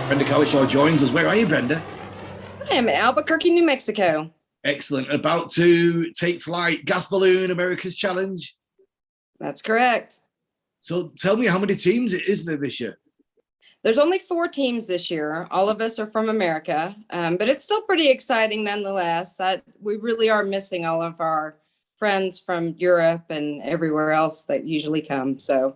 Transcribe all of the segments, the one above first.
Brenda Cowlishaw joins us. Where are you, Brenda? I am in Albuquerque, New Mexico. Excellent. About to take flight, Gas Balloon America's Challenge. That's correct. So tell me how many teams it is there this year? There's only 4 teams this year. All of us are from America, but it's still pretty exciting nonetheless. We really are missing all of our friends from Europe and everywhere else that usually come. So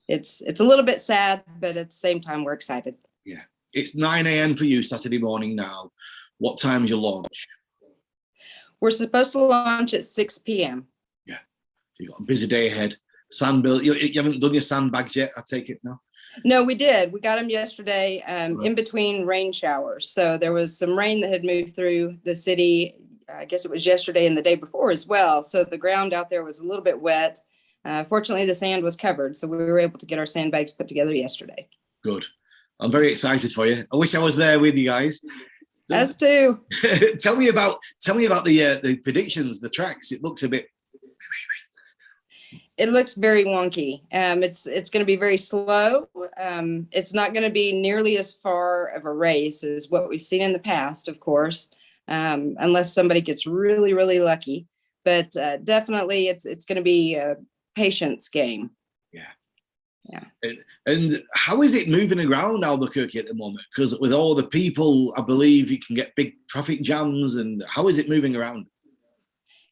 it's a little bit sad, but at the same time, we're excited. Yeah. It's 9 a.m. for you Saturday morning now. What time's your launch? We're supposed to launch at 6 p.m. Yeah. So you've got a busy day ahead. Sandbill, you haven't done your sandbags yet, I take it, no? No, we did. We got them yesterday in between rain showers. So there was some rain that had moved through the city. I guess it was yesterday and the day before as well. So the ground out there was a little bit wet. Fortunately, the sand was covered. So we were able to get our sandbags put together yesterday. Good. I'm very excited for you. I wish I was there with you guys. Us too. Tell me about the predictions, the tracks. It looks a bit. It looks very wonky. It's going to be very slow. It's not going to be nearly as far of a race as what we've seen in the past, of course, unless somebody gets really, really lucky. But definitely, it's going to be a patience game. Yeah. And how is it moving around Albuquerque at the moment? Because with all the people, I believe you can get big traffic jams. And how is it moving around?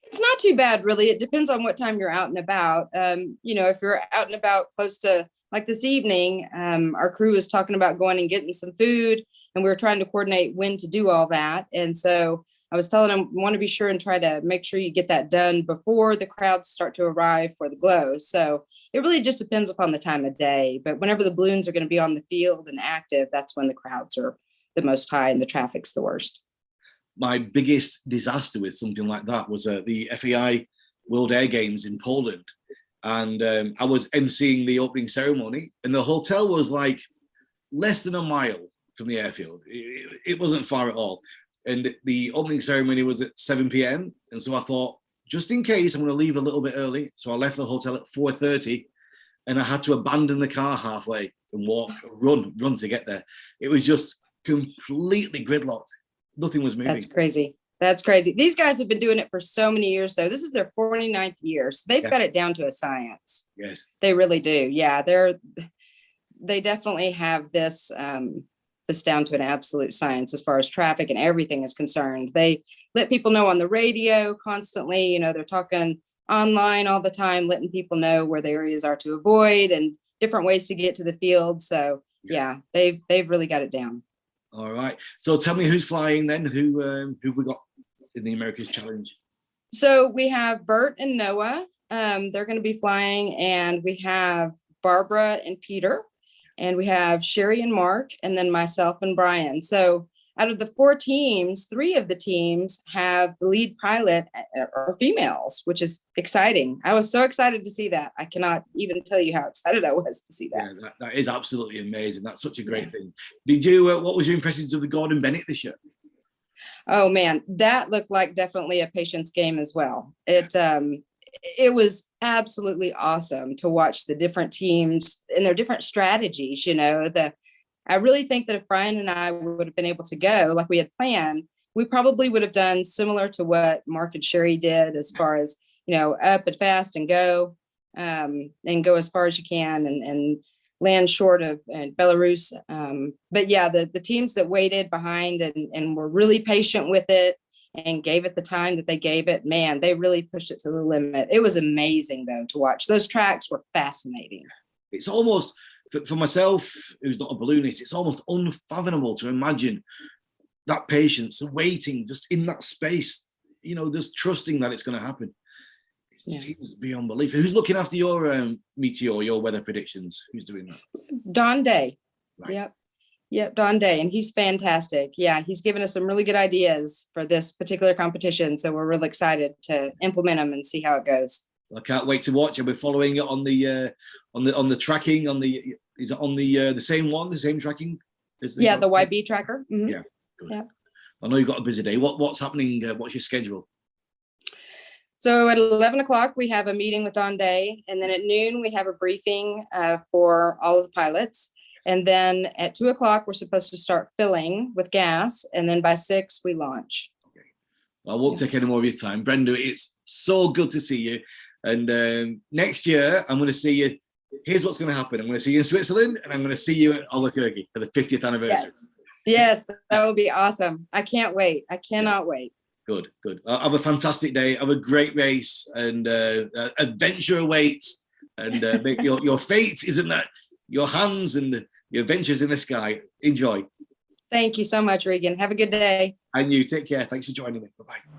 It's not too bad, really. It depends on what time you're out and about. If you're out and about close to like this evening, our crew was talking about going and getting some food, and we were trying to coordinate when to do all that. And so I was telling them, want to be sure and try to make sure you get that done before the crowds start to arrive for the glow. So it really just depends upon the time of day. But whenever the balloons are going to be on the field and active, that's when the crowds are the most high and the traffic's the worst. My biggest disaster with something like that was the FEI World Air Games in Poland. And I was emceeing the opening ceremony, and the hotel was like less than a mile from the airfield. It wasn't far at all. And the opening ceremony was at 7 p.m. And so I thought, just in case, I'm going to leave a little bit early. So I left the hotel at 4:30, and I had to abandon the car halfway and run to get there. It was just completely gridlocked. Nothing was moving. That's crazy. That's crazy. These guys have been doing it for so many years, though. This is their 49th year. So they've got it down to a science. Yes. They really do. Yeah, they definitely have this down to an absolute science as far as traffic and everything is concerned. They let people know on the radio constantly. They're talking online all the time, letting people know where the areas are to avoid and different ways to get to the field. So yeah, they've really got it down. All right. So tell me who's flying then? Who've we got in the America's Challenge? So we have Bert and Noah. They're going to be flying, and we have Barbara and Peter, and we have Sherry and Mark, and then myself and Brian. So out of the 4 teams, 3 of the teams have the lead pilot are females, which is exciting. I was so excited to see that. I cannot even tell you how excited I was to see that. Yeah, that is absolutely amazing. That's such a great thing. Did you? What was your impressions of the Gordon Bennett this year? Oh man, that looked like definitely a patience game as well. It was absolutely awesome to watch the different teams and their different strategies. I really think that if Brian and I would have been able to go like we had planned, we probably would have done similar to what Mark and Sherry did as far as, up and fast and go as far as you can and land short of Belarus. But yeah, the teams that waited behind and were really patient with it and gave it the time that they gave it, man, they really pushed it to the limit. It was amazing, though, to watch. Those tracks were fascinating. It's almost, for myself, who's not a balloonist, it's almost unfathomable to imagine that patience, waiting just in that space, just trusting that it's going to happen. It seems beyond belief. Who's looking after your meteor, your weather predictions? Who's doing that? Don Day. Right. Yep, Don Day, and he's fantastic. Yeah, he's given us some really good ideas for this particular competition, so we're really excited to implement them and see how it goes. I can't wait to watch. I'll be following it on the tracking. Is it on the same one, the same tracking? The YB tracker. Mm-hmm. Yeah, good. Yeah. I know you've got a busy day. What's happening? What's your schedule? So at 11 o'clock, we have a meeting with Don Day, and then at noon we have a briefing for all of the pilots. And then at 2:00, we're supposed to start filling with gas. And then by 6, we launch. Okay. Well, I won't take any more of your time. Brenda, it's so good to see you. And next year, I'm going to see you. Here's what's going to happen. I'm going to see you in Switzerland, and I'm going to see you at Albuquerque for the 50th anniversary. Yes, that will be awesome. I can't wait. I cannot wait. Good. Have a fantastic day. Have a great race, and adventure awaits. And make your fate is in that your hands, and your adventures in the sky. Enjoy. Thank you so much, Regan. Have a good day. And you take care. Thanks for joining me. Bye-bye.